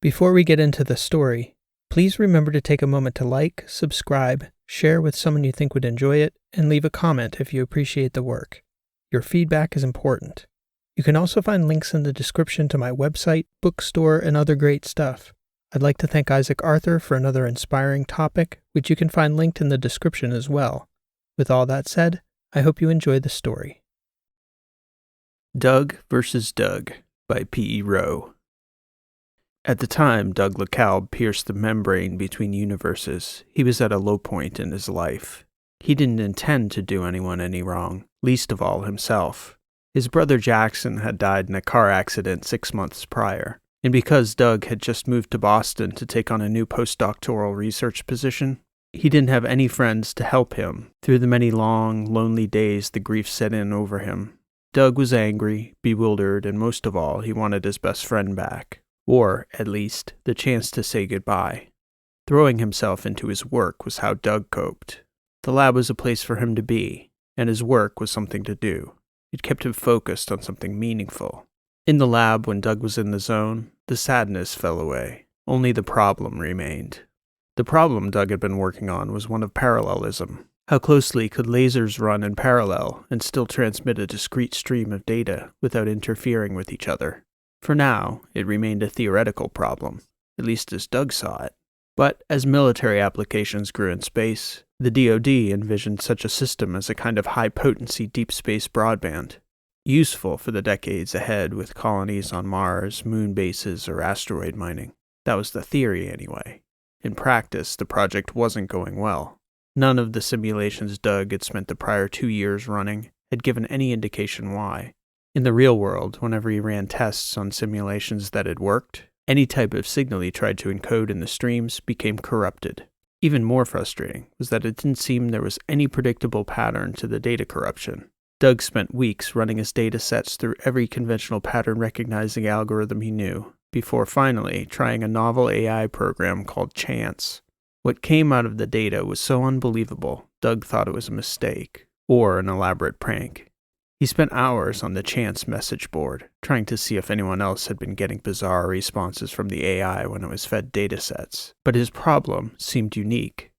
Before we get into the story, please remember to take a moment to like, subscribe, share with someone you think would enjoy it, and leave a comment if you appreciate the work. Your feedback is important. You can also find links in the description to my website, bookstore, and other great stuff. I'd like to thank Isaac Arthur for another inspiring topic, which you can find linked in the description as well. With all that said, I hope you enjoy the story. Doug vs. Doug by P.E. Rowe. At the time Doug LeCalbe pierced the membrane between universes, he was at a low point in his life. He didn't intend to do anyone any wrong, least of all himself. His brother Jackson had died in a car accident 6 months prior, and because Doug had just moved to Boston to take on a new postdoctoral research position, he didn't have any friends to help him through the many long, lonely days the grief set in over him. Doug was angry, bewildered, and most of all, he wanted his best friend back, or, at least, the chance to say goodbye. Throwing himself into his work was how Doug coped. The lab was a place for him to be, and his work was something to do. It kept him focused on something meaningful. In the lab, when Doug was in the zone, the sadness fell away. Only the problem remained. The problem Doug had been working on was one of parallelism. How closely could lasers run in parallel and still transmit a discrete stream of data without interfering with each other? For now, it remained a theoretical problem, at least as Doug saw it. But as military applications grew in space, the DoD envisioned such a system as a kind of high-potency deep space broadband, useful for the decades ahead with colonies on Mars, moon bases, or asteroid mining. That was the theory anyway. In practice, the project wasn't going well. None of the simulations Doug had spent the prior 2 years running had given any indication why. In the real world, whenever he ran tests on simulations that had worked, any type of signal he tried to encode in the streams became corrupted. Even more frustrating was that it didn't seem there was any predictable pattern to the data corruption. Doug spent weeks running his data sets through every conventional pattern recognizing algorithm he knew, before finally trying a novel AI program called Chance. What came out of the data was so unbelievable, Doug thought it was a mistake, or an elaborate prank. He spent hours on the Chance message board, trying to see if anyone else had been getting bizarre responses from the AI when it was fed datasets, but his problem seemed unique.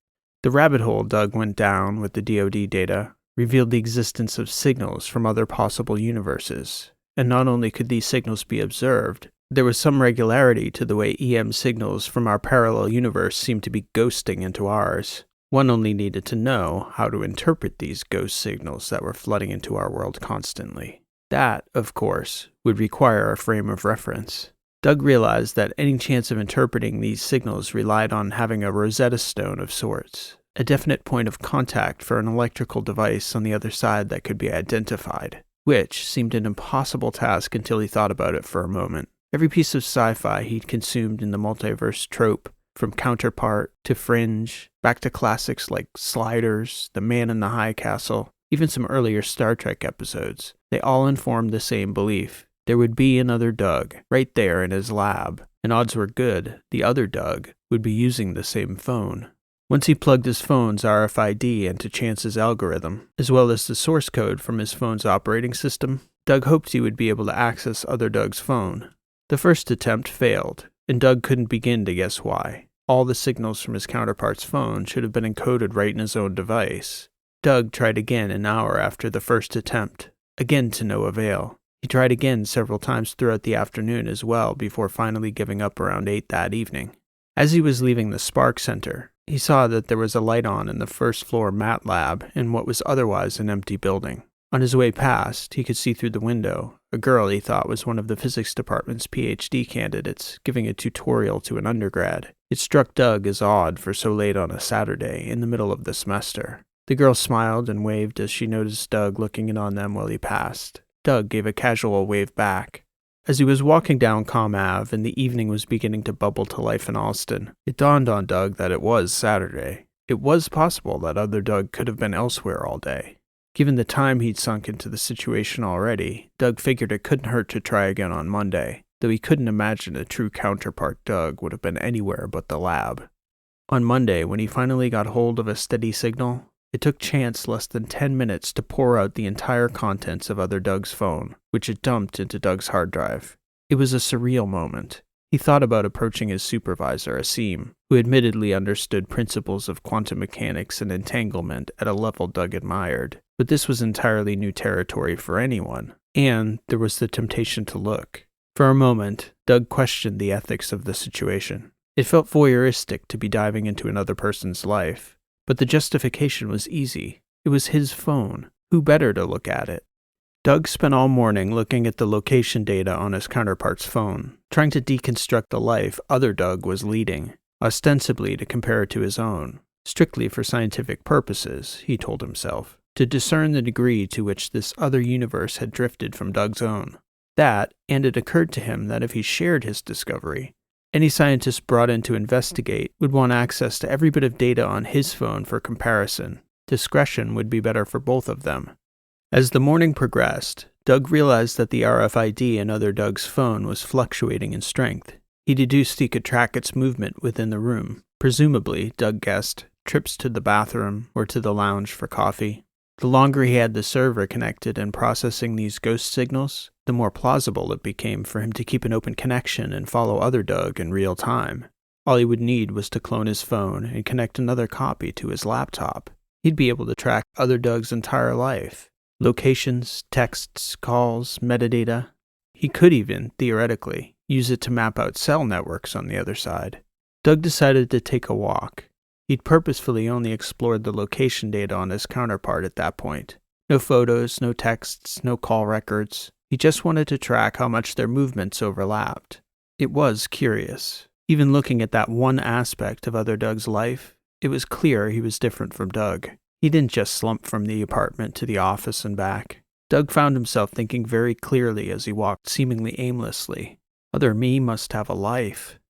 The rabbit hole Doug went down with the DoD data revealed the existence of signals from other possible universes, and not only could these signals be observed, there was some regularity to the way EM signals from our parallel universe seemed to be ghosting into ours. One only needed to know how to interpret these ghost signals that were flooding into our world constantly. That, of course, would require a frame of reference. Doug realized that any chance of interpreting these signals relied on having a Rosetta Stone of sorts, a definite point of contact for an electrical device on the other side that could be identified, which seemed an impossible task until he thought about it for a moment. Every piece of sci-fi he'd consumed in the multiverse trope, from Counterpart to Fringe, back to classics like Sliders, The Man in the High Castle, even some earlier Star Trek episodes, they all informed the same belief. There would be another Doug, right there in his lab, and odds were good the other Doug would be using the same phone. Once he plugged his phone's RFID into Chance's algorithm, as well as the source code from his phone's operating system, Doug hoped he would be able to access other Doug's phone. The first attempt failed, and Doug couldn't begin to guess why. All the signals from his counterpart's phone should have been encoded right in his own device. Doug tried again an hour after the first attempt, again to no avail. He tried again several times throughout the afternoon as well before finally giving up around 8 that evening. As he was leaving the Spark Center, he saw that there was a light on in the first-floor mat lab in what was otherwise an empty building. On his way past, he could see through the window a girl he thought was one of the physics department's PhD candidates giving a tutorial to an undergrad. It struck Doug as odd for so late on a Saturday in the middle of the semester. The girl smiled and waved as she noticed Doug looking in on them while he passed. Doug gave a casual wave back. As he was walking down Comm Ave and the evening was beginning to bubble to life in Alston, it dawned on Doug that it was Saturday. It was possible that other Doug could have been elsewhere all day. Given the time he'd sunk into the situation already, Doug figured it couldn't hurt to try again on Monday, though he couldn't imagine a true counterpart Doug would have been anywhere but the lab. On Monday, when he finally got hold of a steady signal, it took Chance less than 10 minutes to pour out the entire contents of other Doug's phone, which it dumped into Doug's hard drive. It was a surreal moment. He thought about approaching his supervisor, Asim, who admittedly understood principles of quantum mechanics and entanglement at a level Doug admired, but this was entirely new territory for anyone, and there was the temptation to look. For a moment, Doug questioned the ethics of the situation. It felt voyeuristic to be diving into another person's life, but the justification was easy. It was his phone. Who better to look at it? Doug spent all morning looking at the location data on his counterpart's phone, trying to deconstruct the life other Doug was leading, ostensibly to compare it to his own, strictly for scientific purposes, he told himself, to discern the degree to which this other universe had drifted from Doug's own. That, and it occurred to him that if he shared his discovery, any scientist brought in to investigate would want access to every bit of data on his phone for comparison. Discretion would be better for both of them. As the morning progressed, Doug realized that the RFID in other Doug's phone was fluctuating in strength. He deduced he could track its movement within the room. Presumably, Doug guessed, trips to the bathroom or to the lounge for coffee. The longer he had the server connected and processing these ghost signals, the more plausible it became for him to keep an open connection and follow other Doug in real time. All he would need was to clone his phone and connect another copy to his laptop. He'd be able to track other Doug's entire life. Locations, texts, calls, metadata. He could even, theoretically, use it to map out cell networks on the other side. Doug decided to take a walk. He'd purposefully only explored the location data on his counterpart at that point. No photos, no texts, no call records. He just wanted to track how much their movements overlapped. It was curious. Even looking at that one aspect of other Doug's life, it was clear he was different from Doug. He didn't just slump from the apartment to the office and back. Doug found himself thinking very clearly as he walked seemingly aimlessly. Other me must have a life.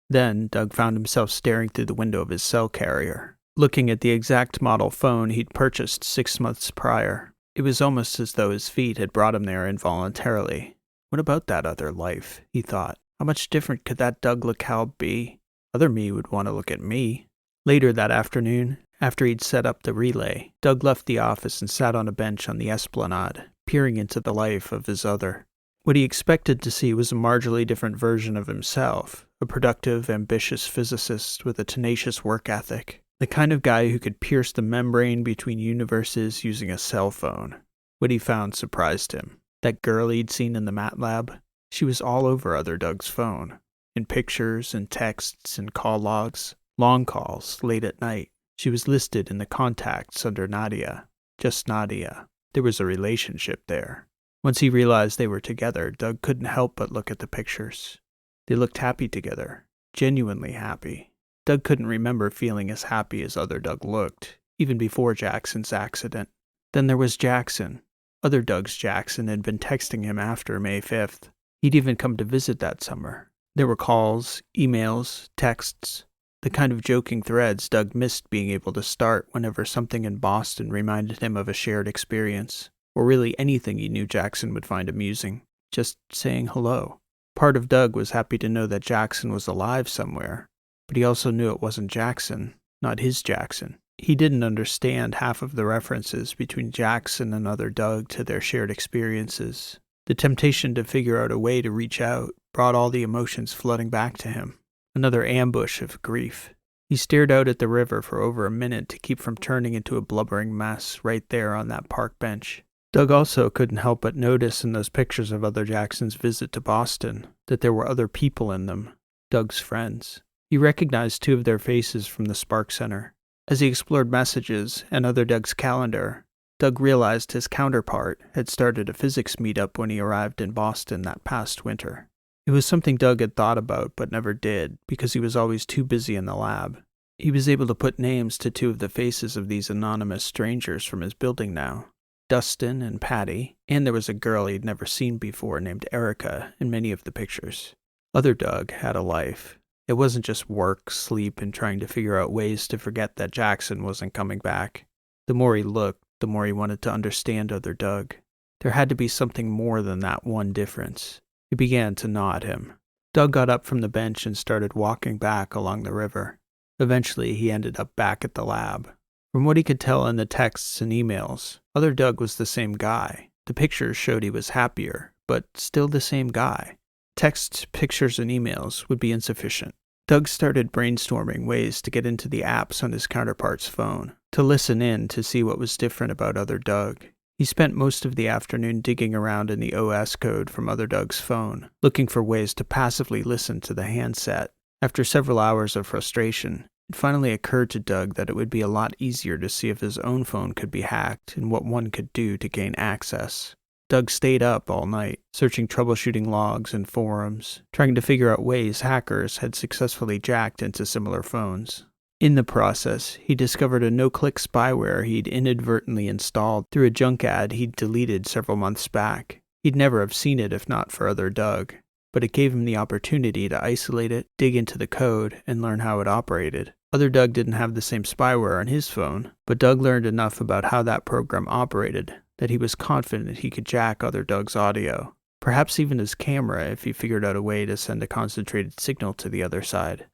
Then, Doug found himself staring through the window of his cell carrier, looking at the exact model phone he'd purchased 6 months prior. It was almost as though his feet had brought him there involuntarily. What about that other life, he thought. How much different could that Doug LeCalb be? Other me would want to look at me. Later that afternoon, after he'd set up the relay, Doug left the office and sat on a bench on the esplanade, peering into the life of his other. What he expected to see was a marginally different version of himself, a productive, ambitious physicist with a tenacious work ethic, the kind of guy who could pierce the membrane between universes using a cell phone. What he found surprised him. That girl he'd seen in the MATLAB, she was all over other Doug's phone, in pictures and texts and call logs, long calls, late at night. She was listed in the contacts under Nadia, just Nadia. There was a relationship there. Once he realized they were together, Doug couldn't help but look at the pictures. They looked happy together, genuinely happy. Doug couldn't remember feeling as happy as other Doug looked, even before Jackson's accident. Then there was Jackson. Other Doug's Jackson had been texting him after May 5th. He'd even come to visit that summer. There were calls, emails, texts. The kind of joking threads Doug missed being able to start whenever something in Boston reminded him of a shared experience, or really anything he knew Jackson would find amusing. Just saying hello. Part of Doug was happy to know that Jackson was alive somewhere, but he also knew it wasn't Jackson, not his Jackson. He didn't understand half of the references between Jackson and other Doug to their shared experiences. The temptation to figure out a way to reach out brought all the emotions flooding back to him. Another ambush of grief. He stared out at the river for over a minute to keep from turning into a blubbering mess right there on that park bench. Doug also couldn't help but notice in those pictures of other Jackson's visit to Boston that there were other people in them, Doug's friends. He recognized 2 of their faces from the Spark Center. As he explored messages and other Doug's calendar, Doug realized his counterpart had started a physics meetup when he arrived in Boston that past winter. It was something Doug had thought about but never did because he was always too busy in the lab. He was able to put names to 2 of the faces of these anonymous strangers from his building now, Dustin and Patty, and there was a girl he'd never seen before named Erica in many of the pictures. Other Doug had a life. It wasn't just work, sleep, and trying to figure out ways to forget that Jackson wasn't coming back. The more he looked, the more he wanted to understand other Doug. There had to be something more than that one difference. It began to gnaw at him. Doug got up from the bench and started walking back along the river. Eventually, he ended up back at the lab. From what he could tell in the texts and emails, other Doug was the same guy. The pictures showed he was happier, but still the same guy. Texts, pictures, and emails would be insufficient. Doug started brainstorming ways to get into the apps on his counterpart's phone, to listen in to see what was different about other Doug. He spent most of the afternoon digging around in the OS code from other Doug's phone, looking for ways to passively listen to the handset. After several hours of frustration, it finally occurred to Doug that it would be a lot easier to see if his own phone could be hacked and what one could do to gain access. Doug stayed up all night, searching troubleshooting logs and forums, trying to figure out ways hackers had successfully jacked into similar phones. In the process, he discovered a no-click spyware he'd inadvertently installed through a junk ad he'd deleted several months back. He'd never have seen it if not for other Doug, but it gave him the opportunity to isolate it, dig into the code, and learn how it operated. Other Doug didn't have the same spyware on his phone, but Doug learned enough about how that program operated that he was confident he could jack other Doug's audio, perhaps even his camera if he figured out a way to send a concentrated signal to the other side.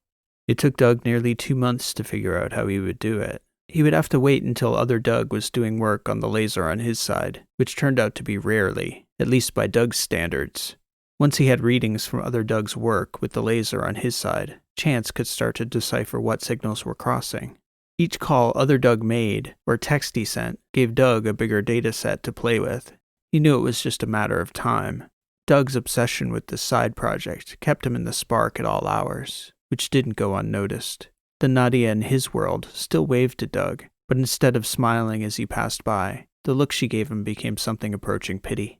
It took Doug nearly 2 months to figure out how he would do it. He would have to wait until other Doug was doing work on the laser on his side, which turned out to be rarely, at least by Doug's standards. Once he had readings from other Doug's work with the laser on his side, Chance could start to decipher what signals were crossing. Each call other Doug made, or text he sent, gave Doug a bigger data set to play with. He knew it was just a matter of time. Doug's obsession with this side project kept him in the spark at all hours, which didn't go unnoticed. The Nadia in his world still waved to Doug, but instead of smiling as he passed by, the look she gave him became something approaching pity.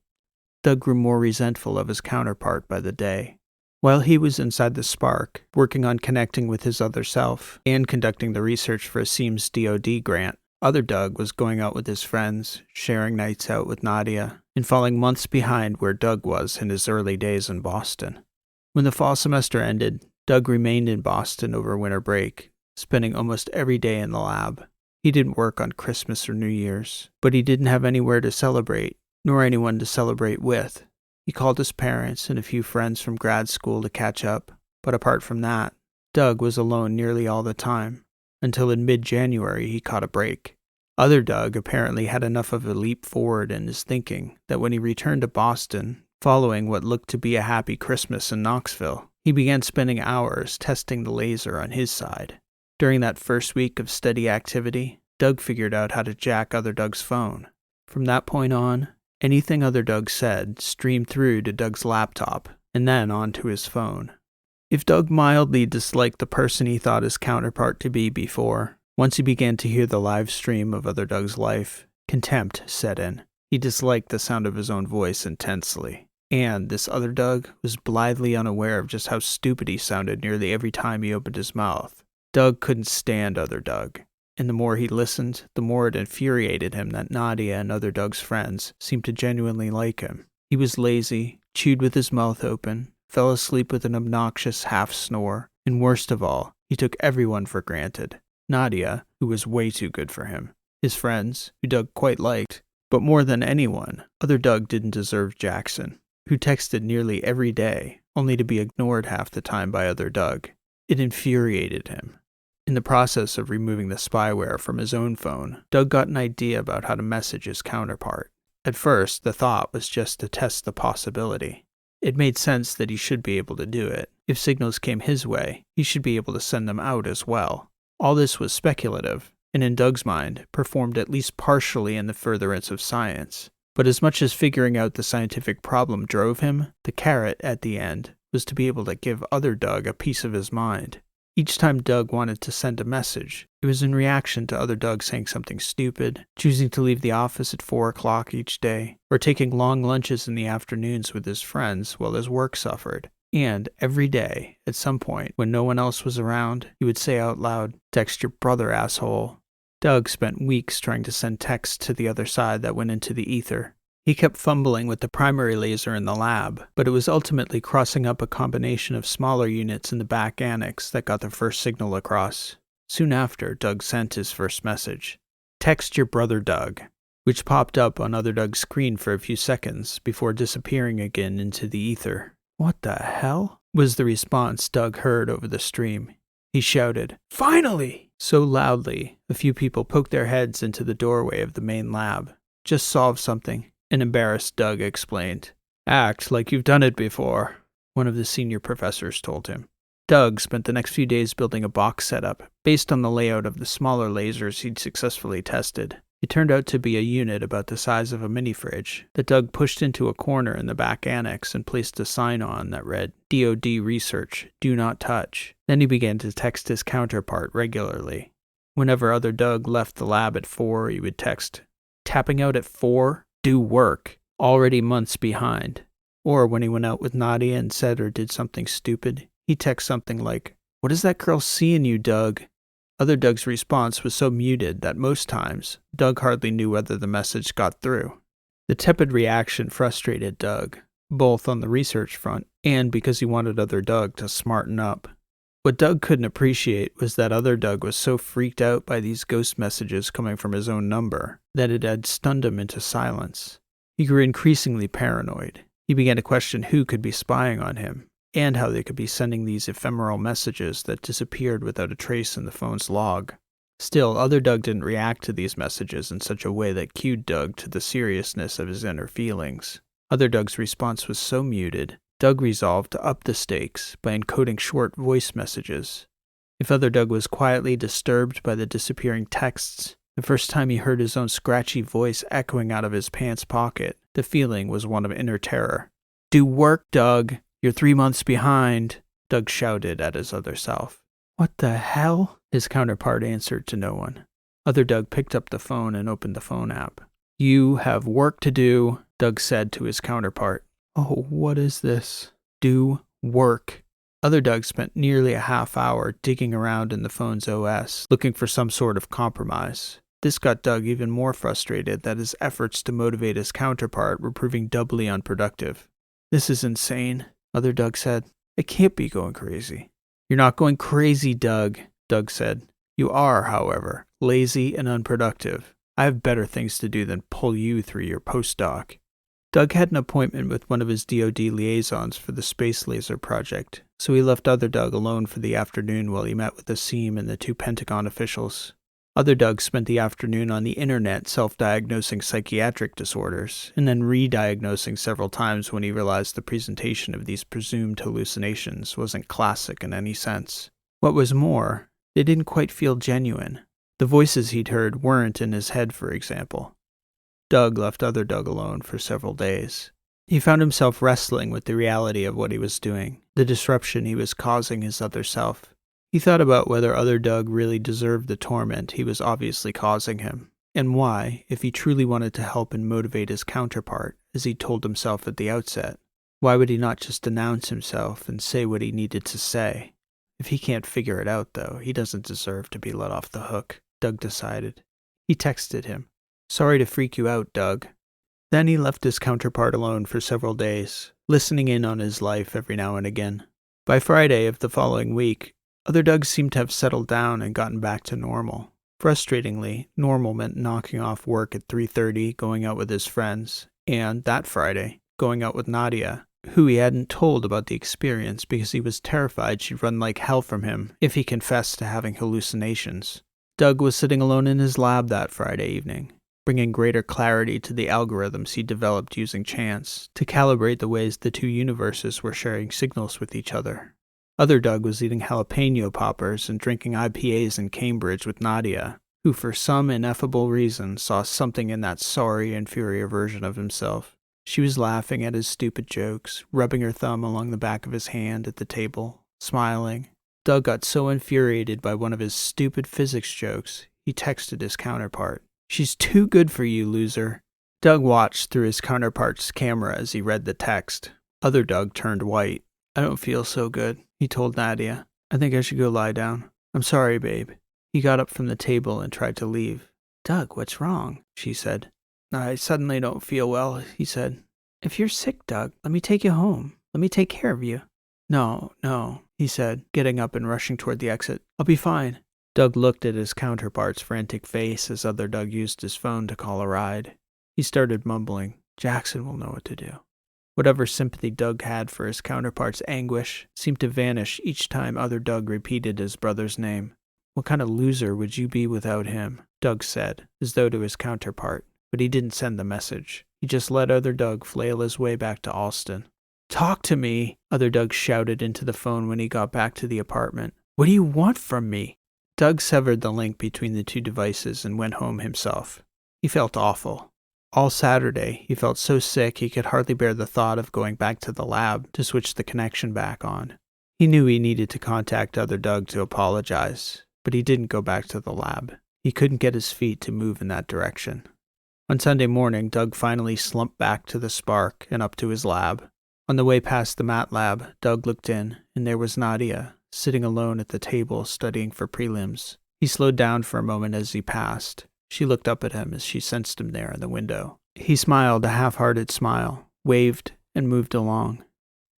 Doug grew more resentful of his counterpart by the day. While he was inside the Spark, working on connecting with his other self and conducting the research for a Seams DoD grant, other Doug was going out with his friends, sharing nights out with Nadia, and falling months behind where Doug was in his early days in Boston. When the fall semester ended, Doug remained in Boston over winter break, spending almost every day in the lab. He didn't work on Christmas or New Year's, but he didn't have anywhere to celebrate, nor anyone to celebrate with. He called his parents and a few friends from grad school to catch up, but apart from that, Doug was alone nearly all the time, until in mid-January he caught a break. Other Doug apparently had enough of a leap forward in his thinking that when he returned to Boston, following what looked to be a happy Christmas in Knoxville, he began spending hours testing the laser on his side. During that first week of steady activity, Doug figured out how to jack other Doug's phone. From that point on, anything other Doug said streamed through to Doug's laptop, and then onto his phone. If Doug mildly disliked the person he thought his counterpart to be before, once he began to hear the live stream of other Doug's life, contempt set in. He disliked the sound of his own voice intensely. And this other Doug was blithely unaware of just how stupid he sounded nearly every time he opened his mouth. Doug couldn't stand other Doug. And the more he listened, the more it infuriated him that Nadia and other Doug's friends seemed to genuinely like him. He was lazy, chewed with his mouth open, fell asleep with an obnoxious half-snore, and worst of all, he took everyone for granted. Nadia, who was way too good for him, his friends, who Doug quite liked, but more than anyone, other Doug didn't deserve Jackson, who texted nearly every day, only to be ignored half the time by other Doug. It infuriated him. In the process of removing the spyware from his own phone, Doug got an idea about how to message his counterpart. At first, the thought was just to test the possibility. It made sense that he should be able to do it. If signals came his way, he should be able to send them out as well. All this was speculative, and in Doug's mind, performed at least partially in the furtherance of science. But as much as figuring out the scientific problem drove him, the carrot at the end was to be able to give other Doug a piece of his mind. Each time Doug wanted to send a message, it was in reaction to other Doug saying something stupid, choosing to leave the office at 4 o'clock each day, or taking long lunches in the afternoons with his friends while his work suffered. And every day, at some point, when no one else was around, he would say out loud, "Text your brother, asshole." Doug spent weeks trying to send texts to the other side that went into the ether. He kept fumbling with the primary laser in the lab, but it was ultimately crossing up a combination of smaller units in the back annex that got the first signal across. Soon after, Doug sent his first message. "Text your brother, Doug," which popped up on other Doug's screen for a few seconds before disappearing again into the ether. "What the hell?" was the response Doug heard over the stream. He shouted, "Finally!" so loudly, a few people poked their heads into the doorway of the main lab. "Just solved something," an embarrassed Doug explained. "Act like you've done it before." one of the senior professors told him. Doug spent the next few days building a box setup based on the layout of the smaller lasers he'd successfully tested. It turned out to be a unit about the size of a mini-fridge that Doug pushed into a corner in the back annex and placed a sign on that read, DoD Research, Do Not Touch. Then he began to text his counterpart regularly. Whenever other Doug left the lab at 4, he would text, tapping out at 4, do work, already months behind. Or when he went out with Nadia and said or did something stupid, he'd text something like, what does that girl see in you, Doug? Other Doug's response was so muted that most times, Doug hardly knew whether the message got through. The tepid reaction frustrated Doug, both on the research front and because he wanted other Doug to smarten up. What Doug couldn't appreciate was that other Doug was so freaked out by these ghost messages coming from his own number that it had stunned him into silence. He grew increasingly paranoid. He began to question who could be spying on him, and how they could be sending these ephemeral messages that disappeared without a trace in the phone's log. Still, other Doug didn't react to these messages in such a way that cued Doug to the seriousness of his inner feelings. Other Doug's response was so muted, Doug resolved to up the stakes by encoding short voice messages. If other Doug was quietly disturbed by the disappearing texts, the first time he heard his own scratchy voice echoing out of his pants pocket, the feeling was one of inner terror. Do work, Doug! You're 3 months behind, Doug shouted at his other self. What the hell? His counterpart answered to no one. Other Doug picked up the phone and opened the phone app. You have work to do, Doug said to his counterpart. Oh, what is this? Do work. Other Doug spent nearly a half hour digging around in the phone's OS, looking for some sort of compromise. This got Doug even more frustrated that his efforts to motivate his counterpart were proving doubly unproductive. This is insane, Other Doug said. I can't be going crazy. You're not going crazy, Doug, Doug said. You are, however, lazy and unproductive. I have better things to do than pull you through your postdoc. Doug had an appointment with one of his DoD liaisons for the space laser project, so he left Other Doug alone for the afternoon while he met with Asim and the 2 Pentagon officials. Other Doug spent the afternoon on the internet self-diagnosing psychiatric disorders, and then re-diagnosing several times when he realized the presentation of these presumed hallucinations wasn't classic in any sense. What was more, they didn't quite feel genuine. The voices he'd heard weren't in his head, for example. Doug left Other Doug alone for several days. He found himself wrestling with the reality of what he was doing, the disruption he was causing his other self. He thought about whether Other Doug really deserved the torment he was obviously causing him, and why, if he truly wanted to help and motivate his counterpart, as he told himself at the outset, why would he not just denounce himself and say what he needed to say? If he can't figure it out, though, he doesn't deserve to be let off the hook, Doug decided. He texted him. Sorry to freak you out, Doug. Then he left his counterpart alone for several days, listening in on his life every now and again. By Friday of the following week, Other Doug seemed to have settled down and gotten back to normal. Frustratingly, normal meant knocking off work at 3:30, going out with his friends, and, that Friday, going out with Nadia, who he hadn't told about the experience because he was terrified she'd run like hell from him if he confessed to having hallucinations. Doug was sitting alone in his lab that Friday evening, bringing greater clarity to the algorithms he developed using chance to calibrate the ways the 2 universes were sharing signals with each other. Other Doug was eating jalapeno poppers and drinking IPAs in Cambridge with Nadia, who for some ineffable reason saw something in that sorry, inferior version of himself. She was laughing at his stupid jokes, rubbing her thumb along the back of his hand at the table, smiling. Doug got so infuriated by one of his stupid physics jokes, he texted his counterpart. She's too good for you, loser. Doug watched through his counterpart's camera as he read the text. Other Doug turned white. I don't feel so good, he told Nadia. I think I should go lie down. I'm sorry, babe. He got up from the table and tried to leave. Doug, what's wrong? She said. I suddenly don't feel well, he said. If you're sick, Doug, let me take you home. Let me take care of you. No, he said, getting up and rushing toward the exit. I'll be fine. Doug looked at his counterpart's frantic face as Other Doug used his phone to call a ride. He started mumbling, Jackson will know what to do. Whatever sympathy Doug had for his counterpart's anguish seemed to vanish each time Other Doug repeated his brother's name. What kind of loser would you be without him? Doug said, as though to his counterpart, but he didn't send the message. He just let Other Doug flail his way back to Alston. Talk to me, Other Doug shouted into the phone when he got back to the apartment. What do you want from me? Doug severed the link between the two devices and went home himself. He felt awful. All Saturday, he felt so sick he could hardly bear the thought of going back to the lab to switch the connection back on. He knew he needed to contact Other Doug to apologize, but he didn't go back to the lab. He couldn't get his feet to move in that direction. On Sunday morning, Doug finally slumped back to the Spark and up to his lab. On the way past the mat lab, Doug looked in, and there was Nadia, sitting alone at the table studying for prelims. He slowed down for a moment as he passed. She looked up at him as she sensed him there in the window. He smiled a half-hearted smile, waved, and moved along.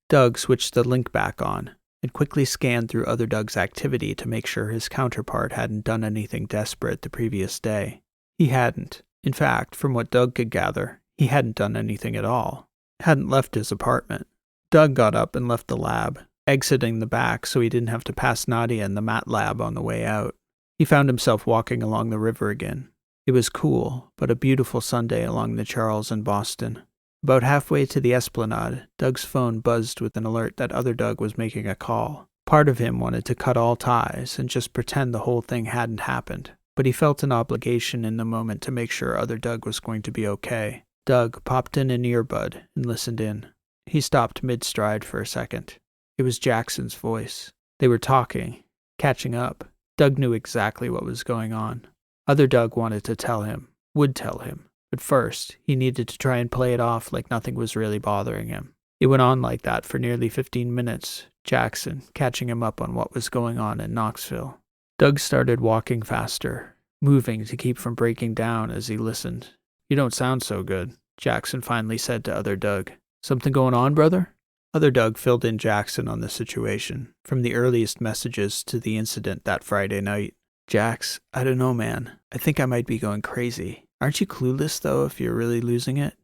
Doug switched the link back on and quickly scanned through Other Doug's activity to make sure his counterpart hadn't done anything desperate the previous day. He hadn't. In fact, from what Doug could gather, he hadn't done anything at all. Hadn't left his apartment. Doug got up and left the lab, exiting the back so he didn't have to pass Nadia in the mat lab on the way out. He found himself walking along the river again. It was cool, but a beautiful Sunday along the Charles in Boston. About halfway to the Esplanade, Doug's phone buzzed with an alert that Other Doug was making a call. Part of him wanted to cut all ties and just pretend the whole thing hadn't happened, but he felt an obligation in the moment to make sure Other Doug was going to be okay. Doug popped in an earbud and listened in. He stopped mid-stride for a second. It was Jackson's voice. They were talking, catching up. Doug knew exactly what was going on. Other Doug wanted to tell him, would tell him. But first, he needed to try and play it off like nothing was really bothering him. It went on like that for nearly 15 minutes, Jackson catching him up on what was going on in Knoxville. Doug started walking faster, moving to keep from breaking down as he listened. You don't sound so good, Jackson finally said to Other Doug. Something going on, brother? Other Doug filled in Jackson on the situation, from the earliest messages to the incident that Friday night. Jax, I don't know, man. I think I might be going crazy. Aren't you clueless, though, if you're really losing it?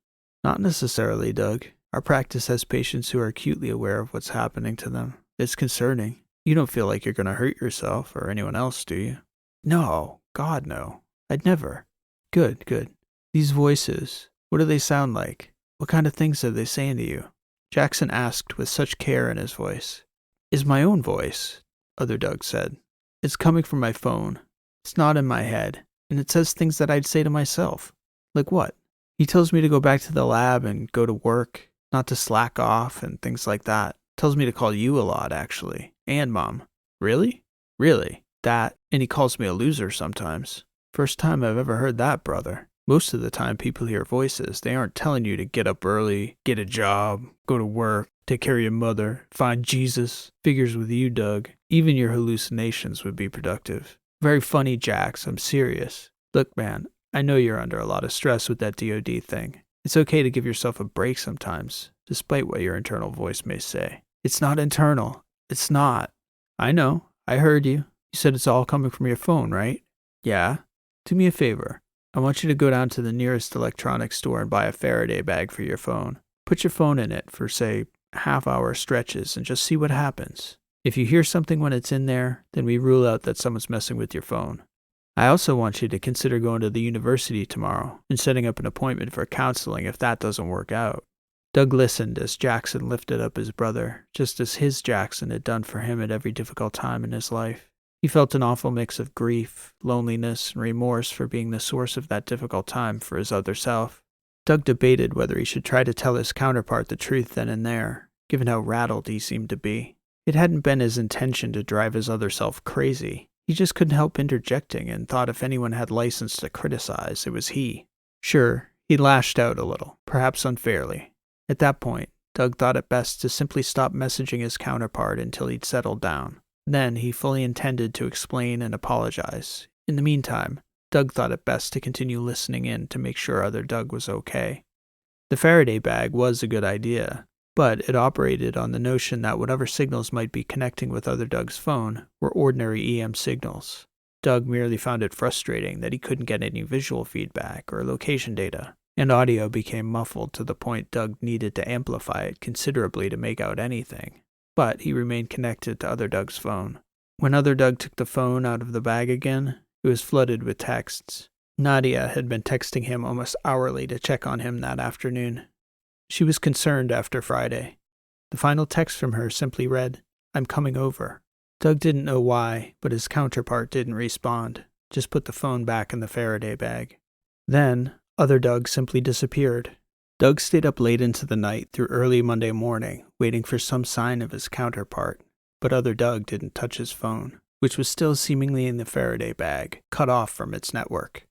Not necessarily, Doug. Our practice has patients who are acutely aware of what's happening to them. It's concerning. You don't feel like you're going to hurt yourself or anyone else, do you? No. God, no. I'd never. Good, good. These voices, what do they sound like? What kind of things are they saying to you? Jackson asked with such care in his voice. It's my own voice, Other Doug said. It's coming from my phone. It's not in my head. And it says things that I'd say to myself. Like what? He tells me to go back to the lab and go to work, not to slack off and things like that. Tells me to call you a lot, actually. And Mom. Really? Really? That, and he calls me a loser sometimes. First time I've ever heard that, brother. Most of the time people hear voices. They aren't telling you to get up early, get a job, go to work, take care of your mother, find Jesus. Figures with you, Doug. Even your hallucinations would be productive. Very funny, Jax. I'm serious. Look, man, I know you're under a lot of stress with that DOD thing. It's okay to give yourself a break sometimes, despite what your internal voice may say. It's not internal. It's not. I know. I heard you. You said it's all coming from your phone, right? Yeah. Do me a favor. I want you to go down to the nearest electronics store and buy a Faraday bag for your phone. Put your phone in it for, say, half-hour stretches and just see what happens. If you hear something when it's in there, then we rule out that someone's messing with your phone. I also want you to consider going to the university tomorrow and setting up an appointment for counseling if that doesn't work out. Doug listened as Jackson lifted up his brother, just as his Jackson had done for him at every difficult time in his life. He felt an awful mix of grief, loneliness, and remorse for being the source of that difficult time for his other self. Doug debated whether he should try to tell his counterpart the truth then and there, given how rattled he seemed to be. It hadn't been his intention to drive his other self crazy. He just couldn't help interjecting and thought if anyone had license to criticize, it was he. Sure, he lashed out a little, perhaps unfairly. At that point, Doug thought it best to simply stop messaging his counterpart until he'd settled down. Then he fully intended to explain and apologize. In the meantime, Doug thought it best to continue listening in to make sure Other Doug was okay. The Faraday bag was a good idea, but it operated on the notion that whatever signals might be connecting with Other Doug's phone were ordinary EM signals. Doug merely found it frustrating that he couldn't get any visual feedback or location data, and audio became muffled to the point Doug needed to amplify it considerably to make out anything. But he remained connected to Other Doug's phone. When Other Doug took the phone out of the bag again, it was flooded with texts. Nadia had been texting him almost hourly to check on him that afternoon. She was concerned after Friday. The final text from her simply read, "I'm coming over." Doug didn't know why, but his counterpart didn't respond, just put the phone back in the Faraday bag. Then, other Doug simply disappeared. Doug stayed up late into the night through early Monday morning, waiting for some sign of his counterpart, but other Doug didn't touch his phone, which was still seemingly in the Faraday bag, cut off from its network.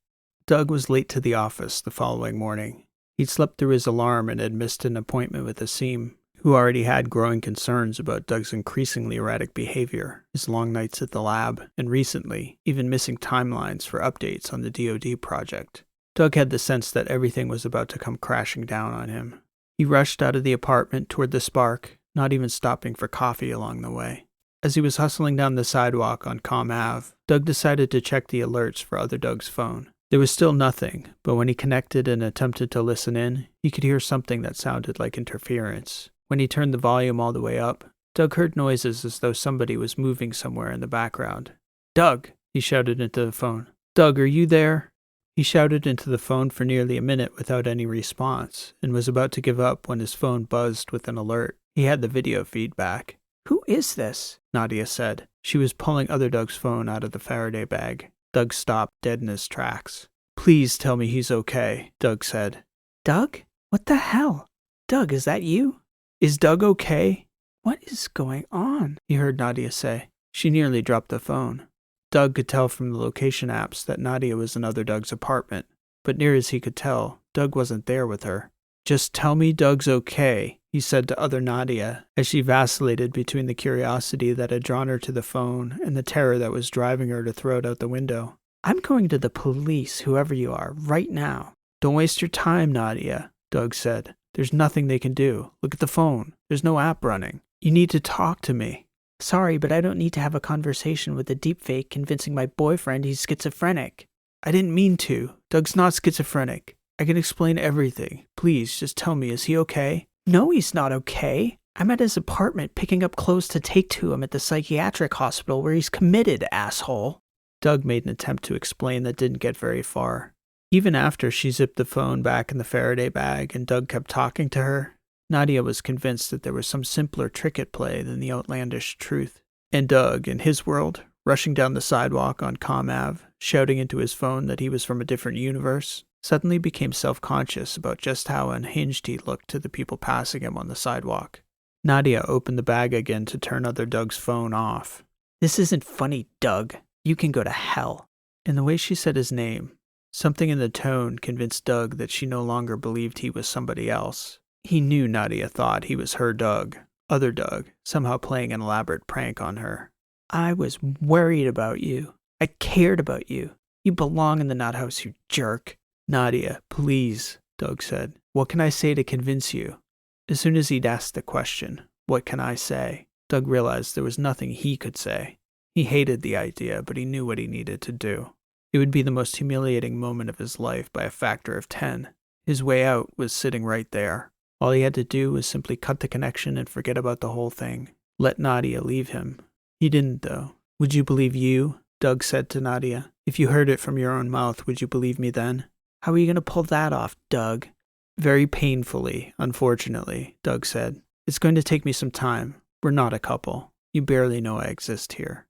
Doug was late to the office the following morning. He'd slept through his alarm and had missed an appointment with Asim, who already had growing concerns about Doug's increasingly erratic behavior, his long nights at the lab, and recently, even missing timelines for updates on the DoD project. Doug had the sense that everything was about to come crashing down on him. He rushed out of the apartment toward the Spark, not even stopping for coffee along the way. As he was hustling down the sidewalk on Com Ave, Doug decided to check the alerts for other Doug's phone. There was still nothing, but when he connected and attempted to listen in, he could hear something that sounded like interference. When he turned the volume all the way up, Doug heard noises as though somebody was moving somewhere in the background. "Doug!" he shouted into the phone. "Doug, are you there?" He shouted into the phone for nearly a minute without any response, and was about to give up when his phone buzzed with an alert. He had the video feedback. "Who is this?" Nadia said. She was pulling other Doug's phone out of the Faraday bag. Doug stopped dead in his tracks. "Please tell me he's okay," Doug said. "Doug? What the hell? Doug, is that you? Is Doug okay?" "What is going on?" he heard Nadia say. She nearly dropped the phone. Doug could tell from the location apps that Nadia was in other Doug's apartment, but near as he could tell, Doug wasn't there with her. "Just tell me Doug's okay," he said to other Nadia, as she vacillated between the curiosity that had drawn her to the phone and the terror that was driving her to throw it out the window. "I'm going to the police, whoever you are, right now." "Don't waste your time, Nadia," Doug said. "There's nothing they can do. Look at the phone. There's no app running. You need to talk to me." "Sorry, but I don't need to have a conversation with a deepfake convincing my boyfriend he's schizophrenic." "I didn't mean to. Doug's not schizophrenic. I can explain everything. Please, just tell me, is he okay?" "No, he's not okay. I'm at his apartment picking up clothes to take to him at the psychiatric hospital where he's committed, asshole." Doug made an attempt to explain that didn't get very far. Even after she zipped the phone back in the Faraday bag and Doug kept talking to her, Nadia was convinced that there was some simpler trick at play than the outlandish truth. And Doug, in his world, rushing down the sidewalk on Com Ave, shouting into his phone that he was from a different universe, suddenly became self-conscious about just how unhinged he looked to the people passing him on the sidewalk. Nadia opened the bag again to turn other Doug's phone off. "This isn't funny, Doug. You can go to hell." In the way she said his name, something in the tone convinced Doug that she no longer believed he was somebody else. He knew Nadia thought he was her Doug, other Doug, somehow playing an elaborate prank on her. "I was worried about you. I cared about you. You belong in the nut house, you jerk." "Nadia, please," Doug said. "What can I say to convince you?" As soon as he'd asked the question, "What can I say?" Doug realized there was nothing he could say. He hated the idea, but he knew what he needed to do. It would be the most humiliating moment of his life by a factor of 10. His way out was sitting right there. All he had to do was simply cut the connection and forget about the whole thing. Let Nadia leave him. He didn't, though. "Would you believe you?" Doug said to Nadia. "If you heard it from your own mouth, would you believe me then?" "How are you going to pull that off, Doug?" "Very painfully, unfortunately," Doug said. "It's going to take me some time. We're not a couple. You barely know I exist here."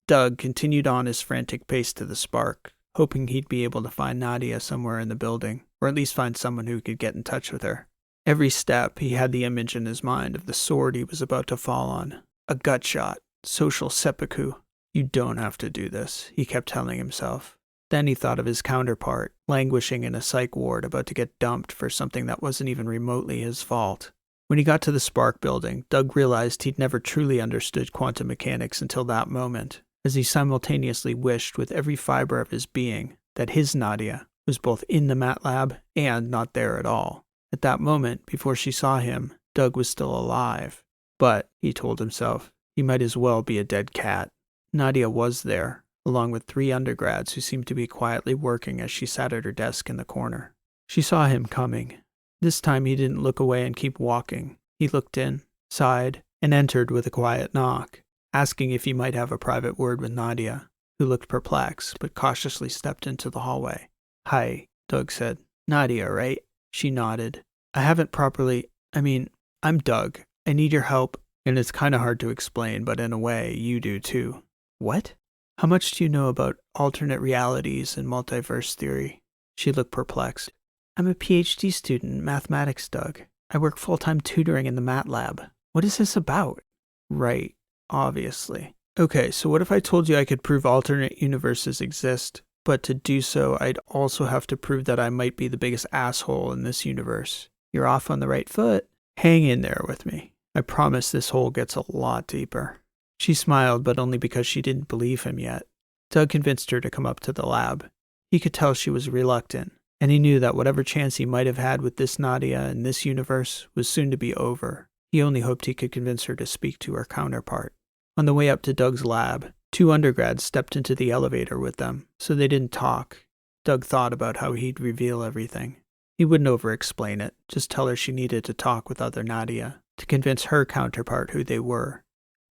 Doug continued on his frantic pace to the Spark, hoping he'd be able to find Nadia somewhere in the building, or at least find someone who could get in touch with her. Every step, he had the image in his mind of the sword he was about to fall on. A gut shot. Social seppuku. "You don't have to do this," he kept telling himself. Then he thought of his counterpart, languishing in a psych ward about to get dumped for something that wasn't even remotely his fault. When he got to the Spark building, Doug realized he'd never truly understood quantum mechanics until that moment, as he simultaneously wished with every fiber of his being that his Nadia was both in the MATLAB and not there at all. At that moment, before she saw him, Doug was still alive. But, he told himself, he might as well be a dead cat. Nadia was there, along with 3 undergrads who seemed to be quietly working as she sat at her desk in the corner. She saw him coming. This time he didn't look away and keep walking. He looked in, sighed, and entered with a quiet knock, asking if he might have a private word with Nadia, who looked perplexed but cautiously stepped into the hallway. "Hi," Doug said. "Nadia, right?" She nodded. "I haven't properly... I'm Doug. I need your help, and it's kind of hard to explain, but in a way, you do too. What? How much do you know about alternate realities and multiverse theory? She looked perplexed. I'm a PhD student in mathematics, Doug. I work full-time tutoring in the mat lab. What is this about? Right, obviously. Okay, so what if I told you I could prove alternate universes exist, but to do so, I'd also have to prove that I might be the biggest asshole in this universe? You're off on the right foot. Hang in there with me. I promise this hole gets a lot deeper. She smiled, but only because she didn't believe him yet. Doug convinced her to come up to the lab. He could tell she was reluctant, and he knew that whatever chance he might have had with this Nadia in this universe was soon to be over. He only hoped he could convince her to speak to her counterpart. On the way up to Doug's lab, 2 undergrads stepped into the elevator with them, so they didn't talk. Doug thought about how he'd reveal everything. He wouldn't over-explain it, just tell her she needed to talk with other Nadia, to convince her counterpart who they were.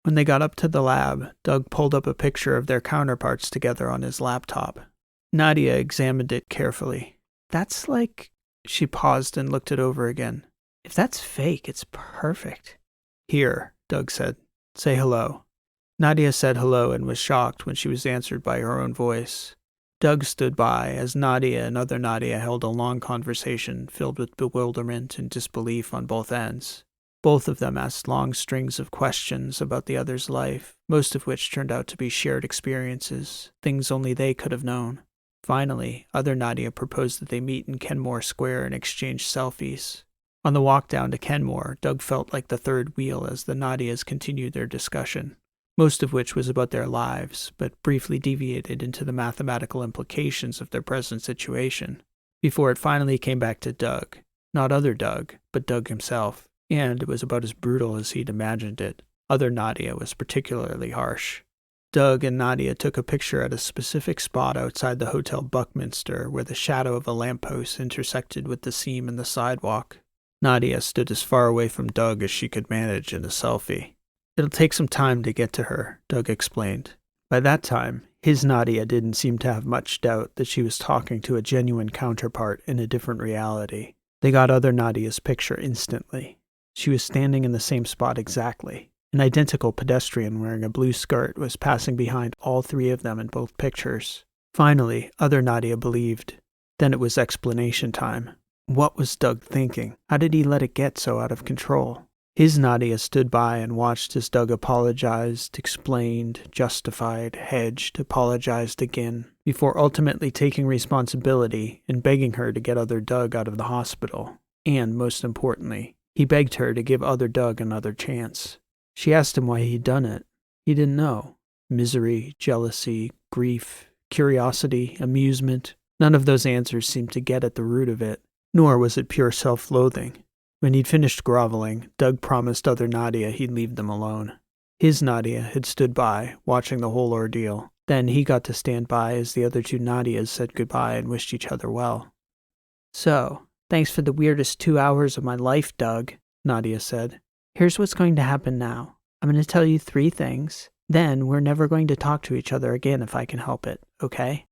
When they got up to the lab, Doug pulled up a picture of their counterparts together on his laptop. Nadia examined it carefully. That's like... She paused and looked it over again. If that's fake, it's perfect. Here, Doug said. Say hello. Nadia said hello and was shocked when she was answered by her own voice. Doug stood by as Nadia and other Nadia held a long conversation filled with bewilderment and disbelief on both ends. Both of them asked long strings of questions about the other's life, most of which turned out to be shared experiences, things only they could have known. Finally, other Nadia proposed that they meet in Kenmore Square and exchange selfies. On the walk down to Kenmore, Doug felt like the third wheel as the Nadias continued their discussion, most of which was about their lives, but briefly deviated into the mathematical implications of their present situation, before it finally came back to Doug. Not other Doug, but Doug himself. And it was about as brutal as he'd imagined it. Other Nadia was particularly harsh. Doug and Nadia took a picture at a specific spot outside the Hotel Buckminster where the shadow of a lamppost intersected with the seam in the sidewalk. Nadia stood as far away from Doug as she could manage in a selfie. It'll take some time to get to her, Doug explained. By that time, his Nadia didn't seem to have much doubt that she was talking to a genuine counterpart in a different reality. They got other Nadia's picture instantly. She was standing in the same spot exactly. An identical pedestrian wearing a blue skirt was passing behind all 3 of them in both pictures. Finally, other Nadia believed. Then it was explanation time. What was Doug thinking? How did he let it get so out of control? His Nadia stood by and watched as Doug apologized, explained, justified, hedged, apologized again, before ultimately taking responsibility and begging her to get other Doug out of the hospital. And, most importantly, he begged her to give other Doug another chance. She asked him why he'd done it. He didn't know. Misery, jealousy, grief, curiosity, amusement. None of those answers seemed to get at the root of it, nor was it pure self-loathing. When he'd finished groveling, Doug promised other Nadia he'd leave them alone. His Nadia had stood by, watching the whole ordeal. Then he got to stand by as the other 2 Nadias said goodbye and wished each other well. So, thanks for the weirdest 2 hours of my life, Doug, Nadia said. Here's what's going to happen now. I'm going to tell you 3 things. Then we're never going to talk to each other again if I can help it, okay?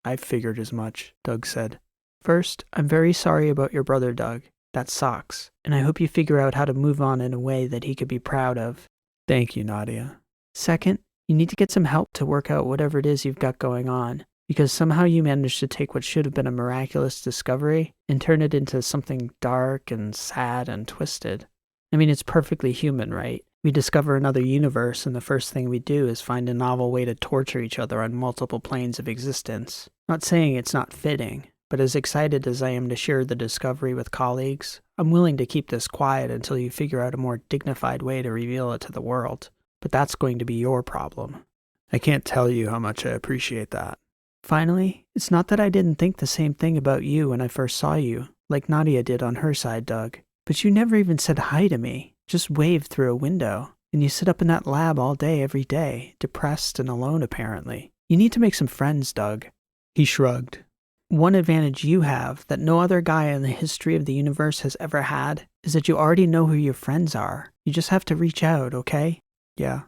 I figured as much, Doug said. First, I'm very sorry about your brother, Doug. That sucks. And I hope you figure out how to move on in a way that he could be proud of. Thank you, Nadia. Second, you need to get some help to work out whatever it is you've got going on. Because somehow you managed to take what should have been a miraculous discovery and turn it into something dark and sad and twisted. I mean, it's perfectly human, right? We discover another universe and the first thing we do is find a novel way to torture each other on multiple planes of existence. Not saying it's not fitting, but as excited as I am to share the discovery with colleagues, I'm willing to keep this quiet until you figure out a more dignified way to reveal it to the world. But that's going to be your problem. I can't tell you how much I appreciate that. Finally, it's not that I didn't think the same thing about you when I first saw you, like Nadia did on her side, Doug. But you never even said hi to me, just waved through a window. And you sit up in that lab all day, every day, depressed and alone apparently. You need to make some friends, Doug. He shrugged. One advantage you have that no other guy in the history of the universe has ever had is that you already know who your friends are. You just have to reach out, okay? Yeah.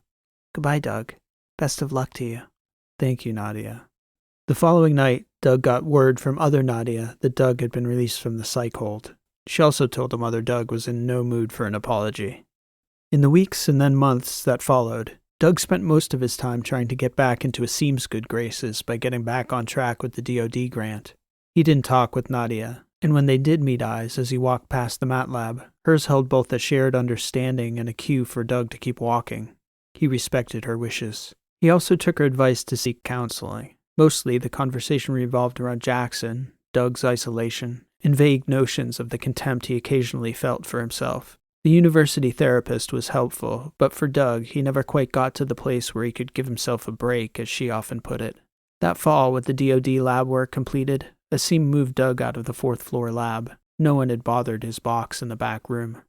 Goodbye, Doug. Best of luck to you. Thank you, Nadia. The following night, Doug got word from other Nadia that Doug had been released from the psych hold. She also told him other Doug was in no mood for an apology. In the weeks and then months that followed, Doug spent most of his time trying to get back into Asim's good graces by getting back on track with the DoD grant. He didn't talk with Nadia, and when they did meet eyes as he walked past the mat lab, hers held both a shared understanding and a cue for Doug to keep walking. He respected her wishes. He also took her advice to seek counseling. Mostly, the conversation revolved around Jackson, Doug's isolation, and vague notions of the contempt he occasionally felt for himself. The university therapist was helpful, but for Doug, he never quite got to the place where he could give himself a break, as she often put it. That fall, with the DoD lab work completed, Asim moved Doug out of the 4th floor lab. No one had bothered his box in the back room.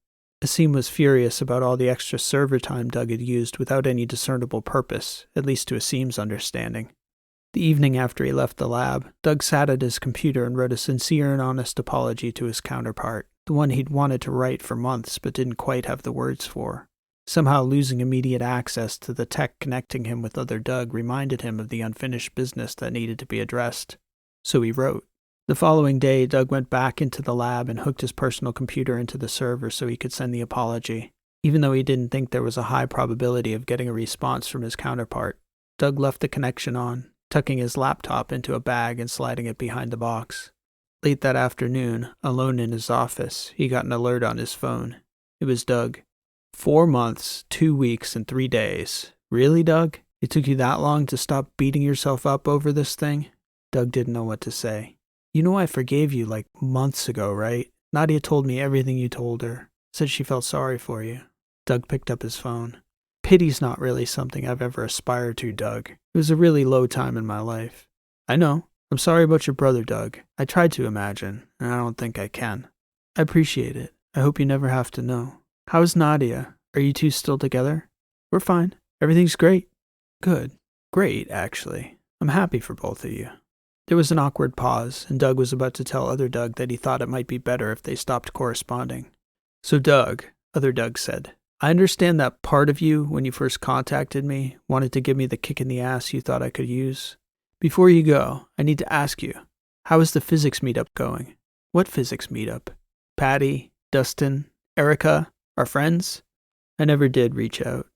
Asim was furious about all the extra server time Doug had used without any discernible purpose, at least to Asim's understanding. The evening after he left the lab, Doug sat at his computer and wrote a sincere and honest apology to his counterpart, the one he'd wanted to write for months but didn't quite have the words for. Somehow losing immediate access to the tech connecting him with other Doug reminded him of the unfinished business that needed to be addressed. So he wrote. The following day, Doug went back into the lab and hooked his personal computer into the server so he could send the apology. Even though he didn't think there was a high probability of getting a response from his counterpart, Doug left the connection on, tucking his laptop into a bag and sliding it behind the box. Late that afternoon, alone in his office, he got an alert on his phone. It was Doug. 4 months, 2 weeks, and 3 days. Really, Doug? It took you that long to stop beating yourself up over this thing? Doug didn't know what to say. You know I forgave you like months ago, right? Nadia told me everything you told her. Said she felt sorry for you. Doug picked up his phone. Pity's not really something I've ever aspired to, Doug. It was a really low time in my life. I know. I'm sorry about your brother, Doug. I tried to imagine, and I don't think I can. I appreciate it. I hope you never have to know. How's Nadia? Are you two still together? We're fine. Everything's great. Good. Great, actually. I'm happy for both of you. There was an awkward pause, and Doug was about to tell other Doug that he thought it might be better if they stopped corresponding. So Doug, other Doug said, I understand that part of you, when you first contacted me, wanted to give me the kick in the ass you thought I could use. Before you go, I need to ask you, how is the physics meetup going? What physics meetup? Patty, Dustin, Erica, our friends? I never did reach out.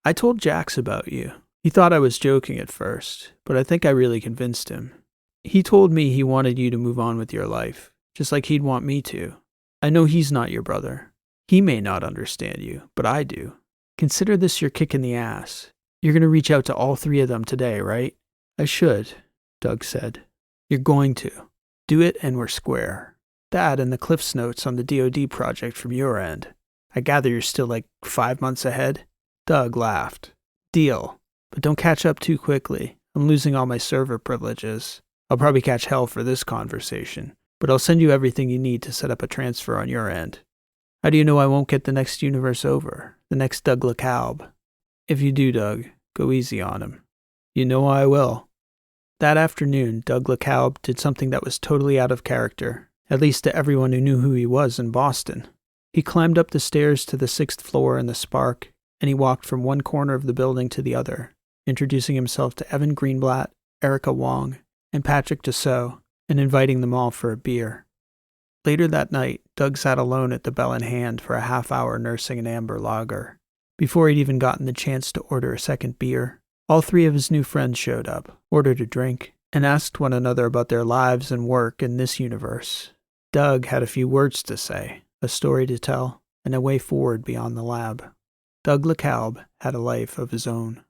I told Jax about you. He thought I was joking at first, but I think I really convinced him. He told me he wanted you to move on with your life, just like he'd want me to. I know he's not your brother. He may not understand you, but I do. Consider this your kick in the ass. You're going to reach out to all 3 of them today, right? I should, Doug said. You're going to. Do it and we're square. That and the Cliff's notes on the DoD project from your end. I gather you're still like 5 months ahead? Doug laughed. Deal. But don't catch up too quickly. I'm losing all my server privileges. I'll probably catch hell for this conversation, but I'll send you everything you need to set up a transfer on your end. How do you know I won't get the next universe over? The next Doug LeCalb? If you do, Doug, go easy on him. You know I will. That afternoon, Doug LeCalb did something that was totally out of character, at least to everyone who knew who he was in Boston. He climbed up the stairs to the 6th floor in the Spark, and he walked from one corner of the building to the other, introducing himself to Evan Greenblatt, Erica Wong, and Patrick Dussault, and inviting them all for a beer. Later that night, Doug sat alone at the Bell in Hand for a half-hour nursing an amber lager. Before he'd even gotten the chance to order a second beer, all 3 of his new friends showed up, ordered a drink, and asked one another about their lives and work in this universe. Doug had a few words to say, a story to tell, and a way forward beyond the lab. Doug LeCalb had a life of his own.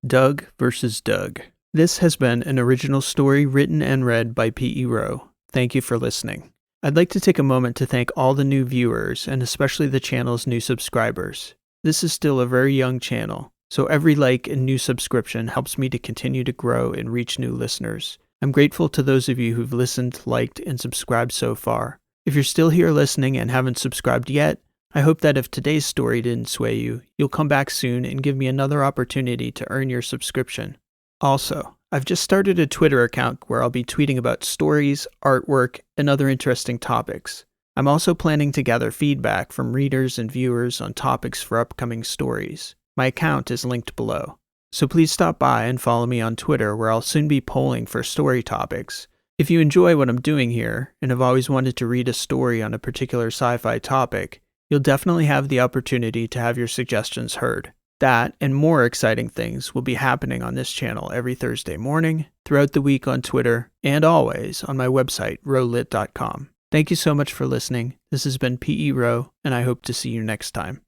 Doug versus Doug. This has been an original story written and read by P.E. Rowe. Thank you for listening. I'd like to take a moment to thank all the new viewers and especially the channel's new subscribers. This is still a very young channel, so every like and new subscription helps me to continue to grow and reach new listeners. I'm grateful to those of you who've listened, liked, and subscribed so far. If you're still here listening and haven't subscribed yet, I hope that if today's story didn't sway you, you'll come back soon and give me another opportunity to earn your subscription. Also, I've just started a Twitter account where I'll be tweeting about stories, artwork, and other interesting topics. I'm also planning to gather feedback from readers and viewers on topics for upcoming stories. My account is linked below. So please stop by and follow me on Twitter where I'll soon be polling for story topics. If you enjoy what I'm doing here and have always wanted to read a story on a particular sci-fi topic, You'll definitely have the opportunity to have your suggestions heard. That and more exciting things will be happening on this channel every Thursday morning, throughout the week on Twitter, and always on my website, rowlit.com. Thank you so much for listening. This has been P.E. Rowe, and I hope to see you next time.